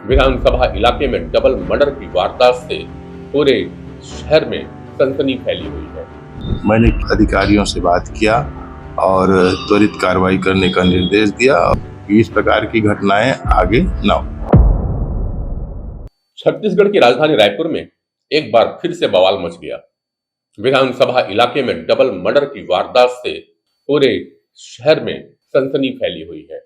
विधानसभा इलाके में double murder की वारदात से पूरे शहर में सनसनी फैली हुई है। मैंने अधिकारियों से बात किया और त्वरित कार्रवाई करने का निर्देश दिया कि इस प्रकार की घटनाएं आगे न हो। छत्तीसगढ़ की राजधानी रायपुर में एक बार फिर से बवाल मच गया। विधानसभा इलाके में डबल मर्डर की वारदात से पूरे शहर में सनसनी फैली हुई है।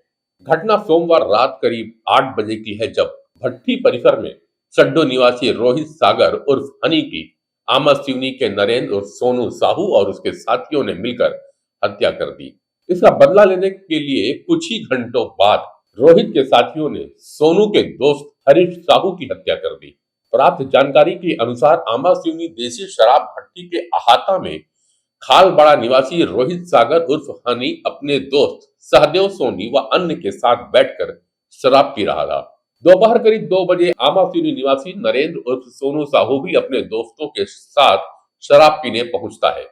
घटना सोमवार रात करीब 8 बजे की है, जब भट्टी परिसर में सड्डो निवासी रोहित सागर उर्फ हनी की आमा सिवनी के नरेंद्र और सोनू साहू और उसके साथियों ने मिलकर हत्या कर दी। इसका बदला लेने के लिए कुछ ही घंटों बाद रोहित के साथियों ने सोनू के दोस्त हरीश साहू की हत्या कर दी। प्राप्त जानकारी के अनुसार आमा सिवनी देसी शराब भट्टी के अहाता में खालबाड़ा निवासी रोहित सागर उर्फ हनी अपने दोस्त सहदेव सोनी व अन्य के साथ बैठकर शराब पी रहा था। दोपहर करीब 2 बजे आमा सिवनी निवासी नरेंद्र उर्फ सोनू साहू भी अपने दोस्तों के साथ शराब पीने पहुंचता है।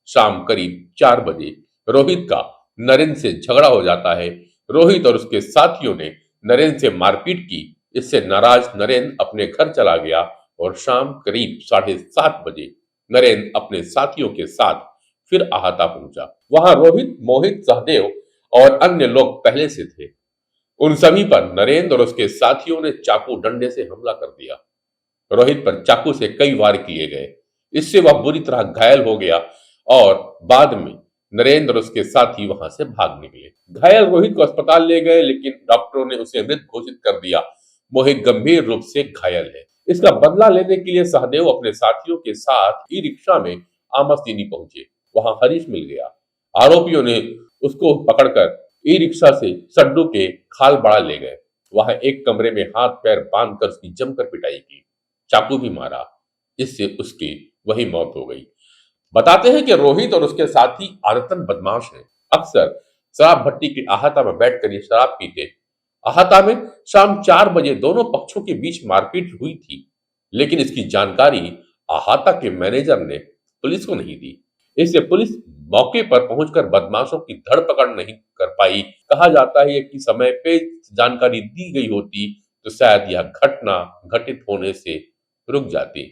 शाम करीब 4 बजे रोहित का नरेंद्र से झगड़ा हो जाता है। रोहित और उसके साथियों ने नरेंद्र से मारपीट की। इससे नाराज नरेंद्र अपने घर चला गया और शाम करीब 7:30 बजे नरेंद्र अपने साथियों के साथ फिर अहाता पहुंचा। वहां रोहित, मोहित, सहदेव और अन्य लोग पहले से थे। उन सभी पर नरेंद्र और उसके साथियों ने चाकू डंडे से हमला कर दिया। रोहित पर चाकू से कई वार किए गए। इससे वह बुरी तरह घायल हो गया और बाद में नरेंद्र और उसके साथी वहां से भाग निकले। घायल रोहित को अस्पताल ले गए, लेकिन डॉक्टरों ने उसे मृत घोषित कर दिया। मोहित गंभीर रूप से घायल है। इसका बदला लेने के लिए सहदेव अपने साथियों के साथ ई रिक्शा में आमासिनी पहुंचे। वहां हरीश मिल गया। आरोपियों ने उसको पकड़कर ई रिक्शा से सड्डू के खालबाड़ा ले गए। वहां एक कमरे में हाथ पैर बांधकर उसकी जमकर पिटाई की, चाकू भी मारा। इससे उसकी वही मौत हो गई। बताते हैं कि रोहित और उसके साथी आदतन बदमाश हैं। अक्सर शराब भट्टी के अहाता में बैठकर ये शराब पीते। अहाता में शाम 4 बजे दोनों पक्षों के बीच मारपीट हुई थी, लेकिन इसकी जानकारी अहाता के मैनेजर ने पुलिस को नहीं दी। इससे पुलिस मौके पर पहुंचकर बदमाशों की धरपकड़ नहीं कर पाई। कहा जाता है कि समय पे जानकारी दी गई होती तो शायद यह घटना घटित होने से रुक जाती।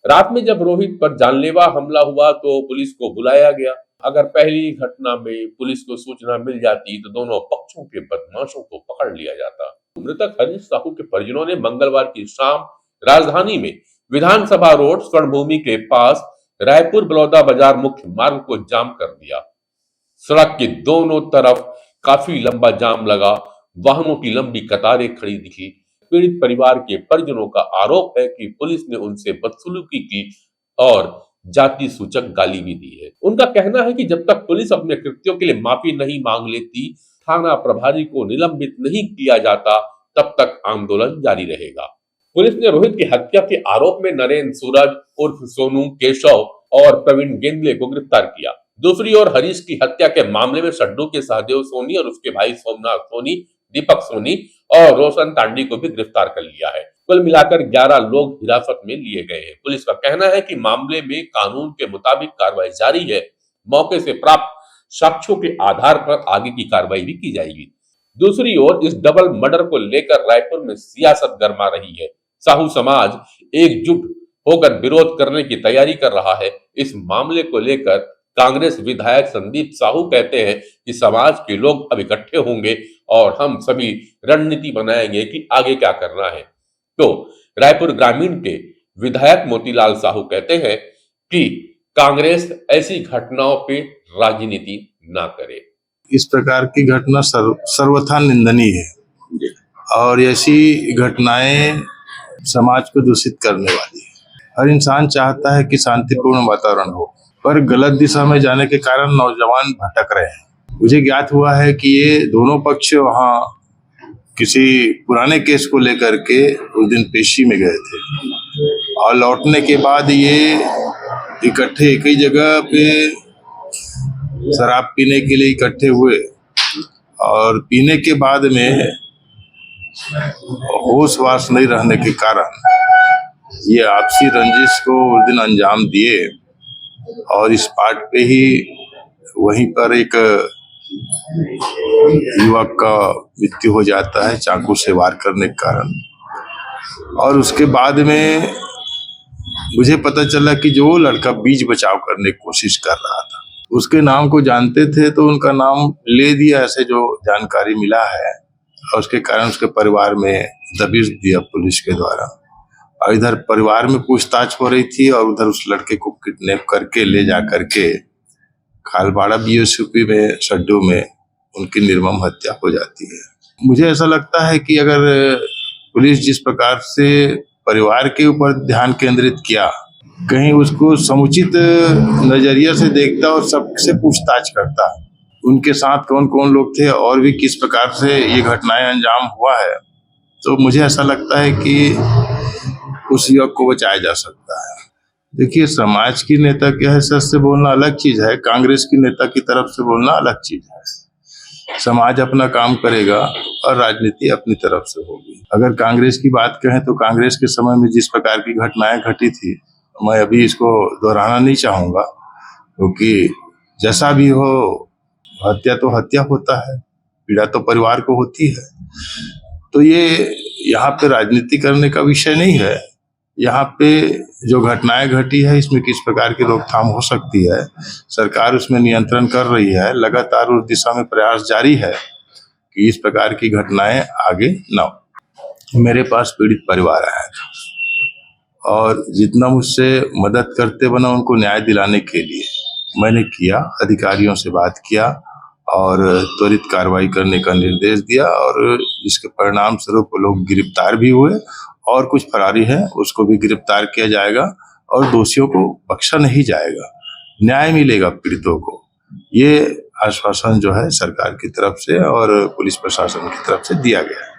रात में जब रोहित पर जानलेवा हमला हुआ तो पुलिस को बुलाया गया। अगर पहली घटना में पुलिस को सूचना मिल जाती तो दोनों पक्षों के बदमाशों को पकड़ लिया जाता। मृतक हरीश साहू के परिजनों ने मंगलवार की शाम राजधानी में विधानसभा रोड स्वर्णभूमि के पास रायपुर बलौदा बाजार मुख्य मार्ग को जाम कर दिया। सड़क के दोनों तरफ काफी लंबा जाम लगा। वाहनों की लंबी कतारें खड़ी दिखी। पीड़ित परिवार के परिजनों का आरोप है कि पुलिस ने उनसे बदसलूकी की और जाति सूचक गाली भी दी है। उनका कहना है कि जब तक पुलिस अपने कृत्यों के लिए माफी नहीं मांग लेती, थाना प्रभारी को निलंबित नहीं किया जाता, तब तक आंदोलन जारी रहेगा। पुलिस ने रोहित की हत्या के आरोप में नरेंद्र, सूरज उर्फ सोनू, केशव और प्रवीण गेंदले को गिरफ्तार किया। दूसरी ओर हरीश की हत्या के मामले में सड्डू के सहदेव सोनी और उसके भाई सोमनाथ सोनी, दीपक सोनी और रोशन तांडी को भी गिरफ्तार कर लिया है। कुल मिलाकर 11 लोग हिरासत में लिए गए हैं। पुलिस का कहना है कि मामले में कानून के मुताबिक कार्रवाई जारी है। मौके से प्राप्त साक्ष्यों के आधार पर आगे की कार्रवाई भी की जाएगी। दूसरी ओर इस डबल मर्डर को लेकर रायपुर में सियासत गरमा रही है। साहू समाज एकजुट होकर विरोध करने की तैयारी कर रहा है। इस मामले को लेकर कांग्रेस विधायक संदीप साहू कहते हैं कि समाज के लोग अब इकट्ठे होंगे और हम सभी रणनीति बनाएंगे कि आगे क्या करना है। तो रायपुर ग्रामीण के विधायक मोतीलाल साहू कहते हैं कि कांग्रेस ऐसी घटनाओं पे राजनीति ना करे। इस प्रकार की घटना सर्वथा निंदनीय है और ऐसी घटनाएं समाज को दूषित करने वाली है। हर इंसान चाहता है कि शांतिपूर्ण वातावरण हो, पर गलत दिशा में जाने के कारण नौजवान भटक रहे हैं। मुझे ज्ञात हुआ है कि ये दोनों पक्ष वहाँ किसी पुराने केस को लेकर के उस दिन पेशी में गए थे और लौटने के बाद ये इकट्ठे एक ही जगह पे शराब पीने के लिए इकट्ठे हुए और पीने के बाद में होश वास नहीं रहने के कारण ये आपसी रंजिश को उस दिन अंजाम दिए और इस पार्ट पे ही वहीं पर एक युवक का मृत्यु हो जाता है चाकू से वार करने के कारण। और उसके बाद में मुझे पता चला कि जो लड़का बीच बचाव करने की कोशिश कर रहा था, उसके नाम को जानते थे तो उनका नाम ले दिया, ऐसे जो जानकारी मिला है। और उसके कारण उसके परिवार में दबिश दिया पुलिस के द्वारा, और इधर परिवार में पूछताछ हो रही थी और उधर उस लड़के को किडनैप करके ले जा करके खालपाड़ा बीओसीपी में सड्डू में उनकी निर्मम हत्या हो जाती है। मुझे ऐसा लगता है कि अगर पुलिस जिस प्रकार से परिवार के ऊपर ध्यान केंद्रित किया, कहीं उसको समुचित नजरिया से देखता और सबसे पूछताछ करता, उनके साथ कौन कौन लोग थे और भी किस प्रकार से ये घटनाएं अंजाम हुआ है, तो मुझे ऐसा लगता है कि उस युवक को बचाया जा सकता है। देखिए, समाज की नेता के हैसियत से बोलना अलग चीज है, कांग्रेस की नेता की तरफ से बोलना अलग चीज है। समाज अपना काम करेगा और राजनीति अपनी तरफ से होगी। अगर कांग्रेस की बात कहें तो कांग्रेस के समय में जिस प्रकार की घटनाएं घटी थी, मैं अभी इसको दोहराना नहीं चाहूंगा, क्योंकि जैसा भी हो, हत्या तो हत्या होता है, पीड़ा तो परिवार को होती है। तो ये यहाँ पे राजनीति करने का विषय नहीं है। यहाँ पे जो घटनाएं घटी है, इसमें किस प्रकार की रोकथाम हो सकती है, सरकार उसमें नियंत्रण कर रही है, लगातार उस दिशा में प्रयास जारी है कि इस प्रकार की घटनाएं आगे न हो। मेरे पास पीड़ित परिवार आया था और जितना मुझसे मदद करते बना उनको न्याय दिलाने के लिए मैंने किया, अधिकारियों से बात किया और त्वरित कार्रवाई करने का निर्देश दिया, और जिसके परिणाम स्वरूप लोग गिरफ्तार भी हुए और कुछ फरारी हैं उसको भी गिरफ्तार किया जाएगा और दोषियों को बख्शा नहीं जाएगा, न्याय मिलेगा पीड़ितों को। ये आश्वासन जो है सरकार की तरफ से और पुलिस प्रशासन की तरफ से दिया गया है।